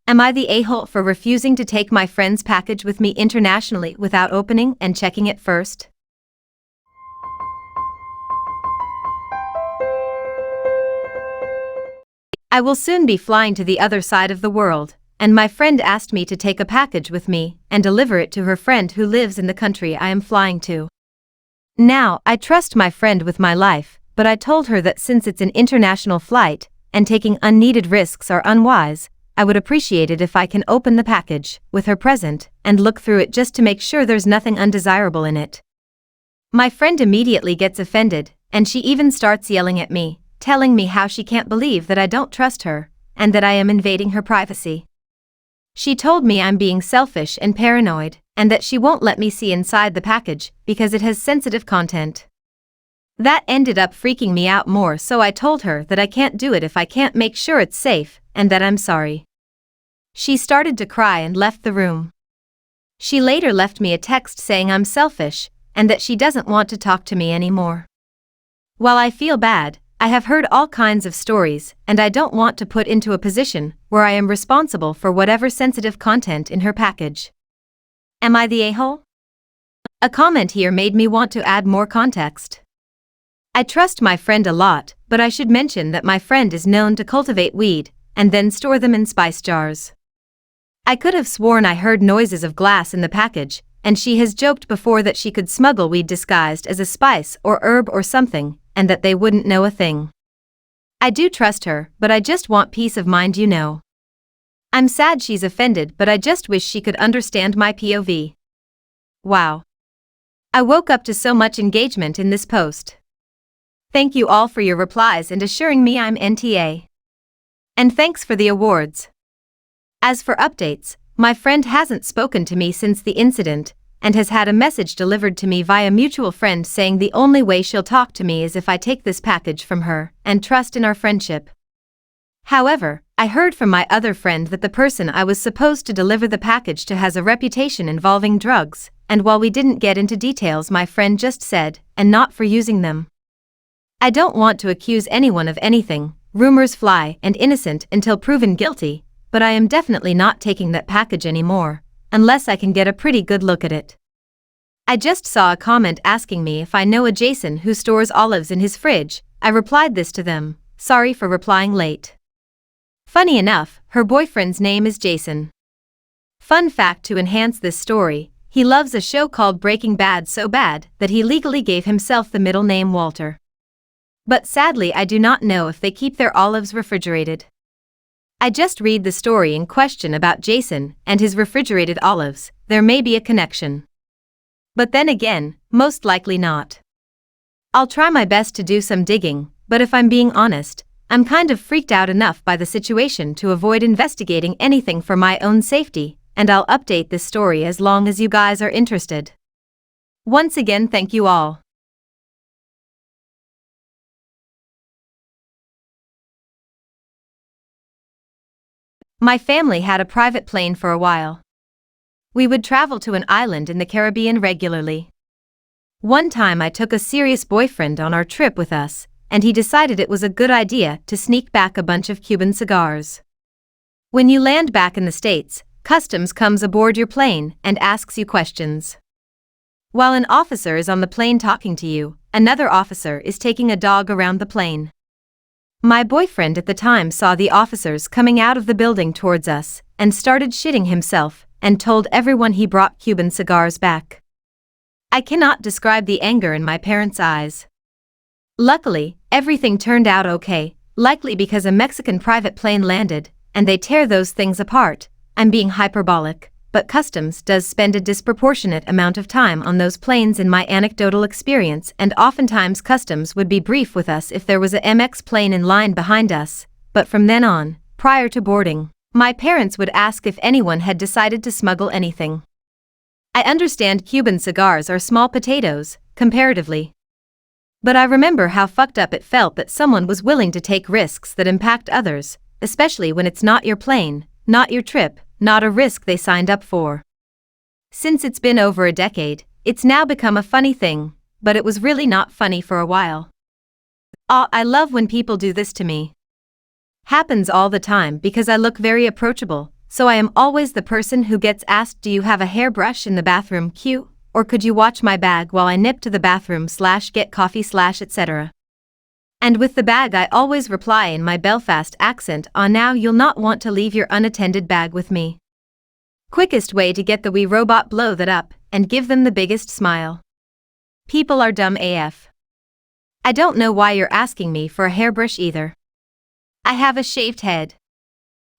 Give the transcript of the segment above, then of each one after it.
Am I the a-hole for refusing to take my friend's package with me internationally without opening and checking it first? I will soon be flying to the other side of the world, and my friend asked me to take a package with me and deliver it to her friend who lives in the country I am flying to. Now, I trust my friend with my life, but I told her that since it's an international flight, and taking unneeded risks are unwise, I would appreciate it if I can open the package, with her present, and look through it just to make sure there's nothing undesirable in it. My friend immediately gets offended, and she even starts yelling at me, telling me how she can't believe that I don't trust her, and that I am invading her privacy. She told me I'm being selfish and paranoid, and that she won't let me see inside the package because it has sensitive content. That ended up freaking me out more, so I told her that I can't do it if I can't make sure it's safe, and that I'm sorry. She started to cry and left the room. She later left me a text saying I'm selfish, and that she doesn't want to talk to me anymore. While I feel bad, I have heard all kinds of stories, and I don't want to put into a position where I am responsible for whatever sensitive content in her package. Am I the a-hole? A comment here made me want to add more context. I trust my friend a lot, but I should mention that my friend is known to cultivate weed and then store them in spice jars. I could have sworn I heard noises of glass in the package, and she has joked before that she could smuggle weed disguised as a spice or herb or something, and that they wouldn't know a thing. I do trust her, but I just want peace of mind, you know. I'm sad she's offended, but I just wish she could understand my POV. Wow. I woke up to so much engagement in this post. Thank you all for your replies and assuring me I'm NTA. And thanks for the awards. As for updates, my friend hasn't spoken to me since the incident, and has had a message delivered to me via mutual friend saying the only way she'll talk to me is if I take this package from her and trust in our friendship. However, I heard from my other friend that the person I was supposed to deliver the package to has a reputation involving drugs, and while we didn't get into details, my friend just said, and not for using them. I don't want to accuse anyone of anything, rumors fly and innocent until proven guilty, but I am definitely not taking that package anymore, unless I can get a pretty good look at it. I just saw a comment asking me if I know a Jason who stores olives in his fridge. I replied this to them, sorry for replying late. Funny enough, her boyfriend's name is Jason. Fun fact to enhance this story, he loves a show called Breaking Bad so bad that he legally gave himself the middle name Walter. But sadly I do not know if they keep their olives refrigerated. I just read the story in question about Jason and his refrigerated olives, there may be a connection. But then again, most likely not. I'll try my best to do some digging, but if I'm being honest, I'm kind of freaked out enough by the situation to avoid investigating anything for my own safety, and I'll update this story as long as you guys are interested. Once again, thank you all. My family had a private plane for a while. We would travel to an island in the Caribbean regularly. One time I took a serious boyfriend on our trip with us, and he decided it was a good idea to sneak back a bunch of Cuban cigars. When you land back in the States, customs comes aboard your plane and asks you questions. While an officer is on the plane talking to you, another officer is taking a dog around the plane. My boyfriend at the time saw the officers coming out of the building towards us and started shitting himself and told everyone he brought Cuban cigars back. I cannot describe the anger in my parents' eyes. Luckily, everything turned out okay, likely because a Mexican private plane landed, and they tear those things apart. I'm being hyperbolic, but customs does spend a disproportionate amount of time on those planes in my anecdotal experience, and oftentimes customs would be brief with us if there was a MX plane in line behind us, but from then on, prior to boarding, my parents would ask if anyone had decided to smuggle anything. I understand Cuban cigars are small potatoes, comparatively. But I remember how fucked up it felt that someone was willing to take risks that impact others, especially when it's not your plane, not your trip, not a risk they signed up for. Since it's been over a decade, it's now become a funny thing, but it was really not funny for a while. I love when people do this to me. Happens all the time because I look very approachable, so I am always the person who gets asked, "Do you have a hairbrush in the bathroom queue? Or could you watch my bag while I nip to the bathroom / get coffee / etc." And with the bag I always reply in my Belfast accent, "Ah, now you'll not want to leave your unattended bag with me." Quickest way to get the wee robot blow that up, and give them the biggest smile. People are dumb AF. I don't know why you're asking me for a hairbrush either. I have a shaved head.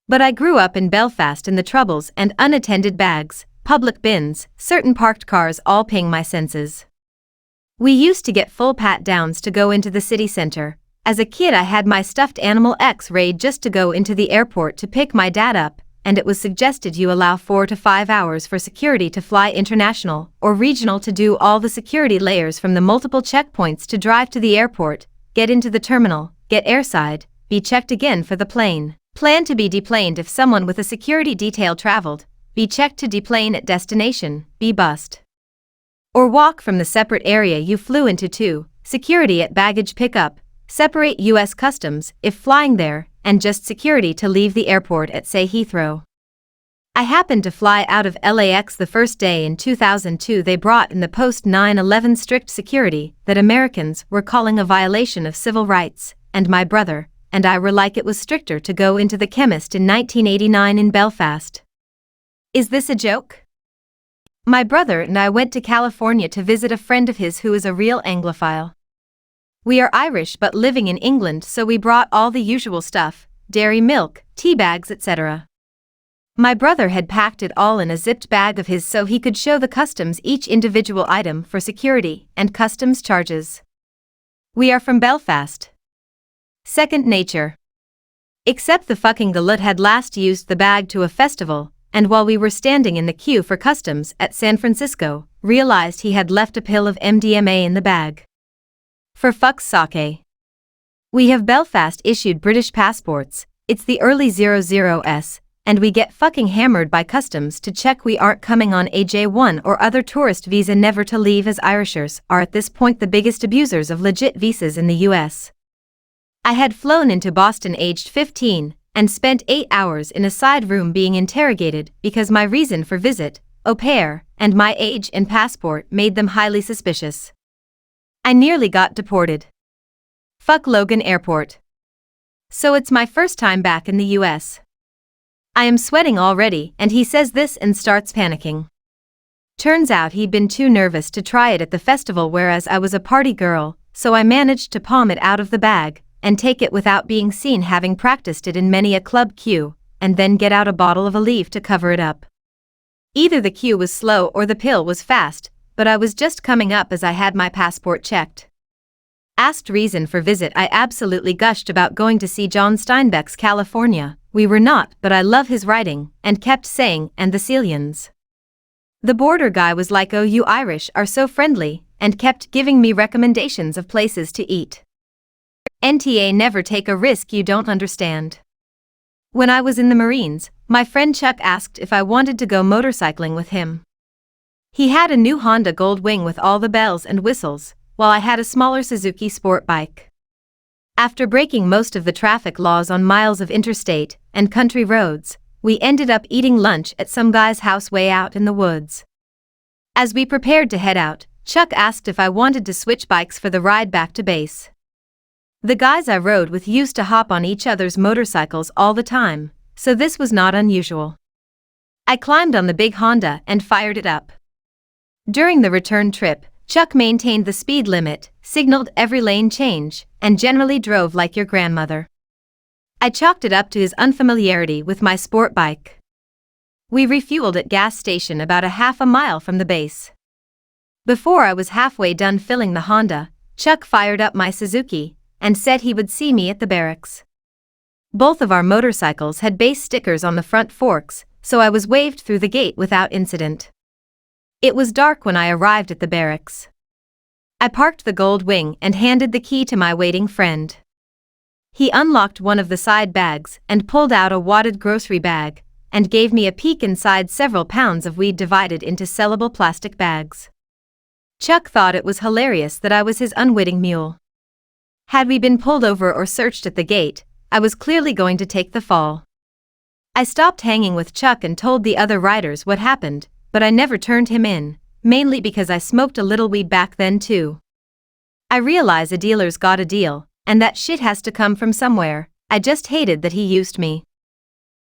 But I grew up in Belfast and the troubles and unattended bags, public bins, certain parked cars all ping my senses. We used to get full pat-downs to go into the city centre. As a kid I had my stuffed animal X-rayed just to go into the airport to pick my dad up, and it was suggested you allow 4 to 5 hours for security to fly international or regional to do all the security layers from the multiple checkpoints to drive to the airport, get into the terminal, get airside, be checked again for the plane, plan to be deplaned if someone with a security detail traveled, be checked to deplane at destination, be bussed. Or walk from the separate area you flew into to security at baggage pickup, separate US Customs if flying there, and just security to leave the airport at, say, Heathrow. I happened to fly out of LAX the first day in 2002. They brought in the post-9/11 strict security that Americans were calling a violation of civil rights, and my brother and I were like, it was stricter to go into the chemist in 1989 in Belfast. Is this a joke? My brother and I went to California to visit a friend of his who is a real Anglophile. We are Irish but living in England, so we brought all the usual stuff, dairy milk, tea bags, etc. My brother had packed it all in a zipped bag of his so he could show the customs each individual item for security and customs charges. We are from Belfast. Second nature. Except the fucking galut had last used the bag to a festival, and while we were standing in the queue for customs at San Francisco, realized he had left a pill of MDMA in the bag. For fuck's sake. We have Belfast issued British passports, it's the early 00s, and we get fucking hammered by customs to check we aren't coming on a J1 or other tourist visa. Never to leave, as Irishers are at this point the biggest abusers of legit visas in the US. I had flown into Boston aged 15, and spent 8 hours in a side room being interrogated because my reason for visit, au pair, and my age and passport made them highly suspicious. I nearly got deported. Fuck Logan Airport. So it's my first time back in the US. I am sweating already, and he says this and starts panicking. Turns out he'd been too nervous to try it at the festival, whereas I was a party girl, so I managed to palm it out of the bag and take it without being seen, having practiced it in many a club queue, and then get out a bottle of Aleve to cover it up. Either the queue was slow or the pill was fast, but I was just coming up as I had my passport checked. Asked reason for visit, I absolutely gushed about going to see John Steinbeck's California. We were not, but I love his writing, and kept saying, and the Celians. The border guy was like, "Oh, you Irish are so friendly," and kept giving me recommendations of places to eat. NTA, never take a risk you don't understand. When I was in the Marines, my friend Chuck asked if I wanted to go motorcycling with him. He had a new Honda Gold Wing with all the bells and whistles, while I had a smaller Suzuki sport bike. After breaking most of the traffic laws on miles of interstate and country roads, we ended up eating lunch at some guy's house way out in the woods. As we prepared to head out, Chuck asked if I wanted to switch bikes for the ride back to base. The guys I rode with used to hop on each other's motorcycles all the time, so this was not unusual. I climbed on the big Honda and fired it up. During the return trip, Chuck maintained the speed limit, signaled every lane change, and generally drove like your grandmother. I chalked it up to his unfamiliarity with my sport bike. We refueled at gas station about a half a mile from the base. Before I was halfway done filling the Honda, Chuck fired up my Suzuki and said he would see me at the barracks. Both of our motorcycles had base stickers on the front forks, so I was waved through the gate without incident. It was dark when I arrived at the barracks. I parked the Gold Wing and handed the key to my waiting friend. He unlocked one of the side bags and pulled out a wadded grocery bag, and gave me a peek inside several pounds of weed divided into sellable plastic bags. Chuck thought it was hilarious that I was his unwitting mule. Had we been pulled over or searched at the gate, I was clearly going to take the fall. I stopped hanging with Chuck and told the other riders what happened, but I never turned him in, mainly because I smoked a little weed back then too. I realize a dealer's got a deal, and that shit has to come from somewhere. I just hated that he used me.